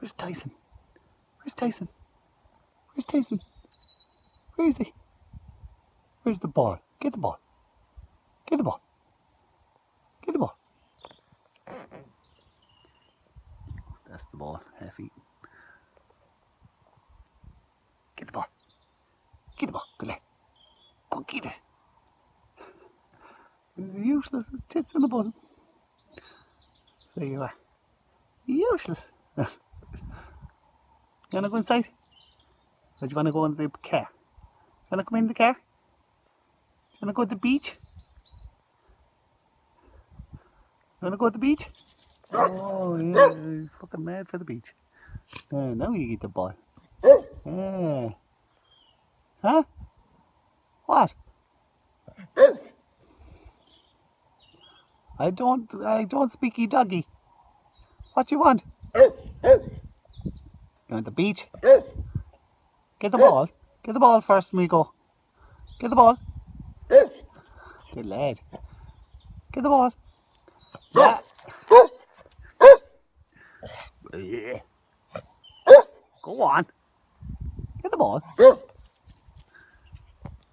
Where's Tyson? Where's Tyson? Where's Tyson? Where is he? Where's the ball? Get the ball. Get the ball. Get the ball. That's the ball, half eaten. Get the ball. Get the ball. Good lad. Go get it. It's useless as tits in the bottom. There you are. Useless. You want to go inside? Or do you want to go in the car? You want to come in the car? You want to go to the beach? You want to go to the beach? Oh, yeah, he's fucking mad for the beach. Now you get the ball. Yeah. Huh? What? I don't speaky doggy. What do you want? You want the beach? Get the ball. Get the ball first, Migo. Get the ball. Good lad. Get the ball. Yeah. Go on. Get the ball.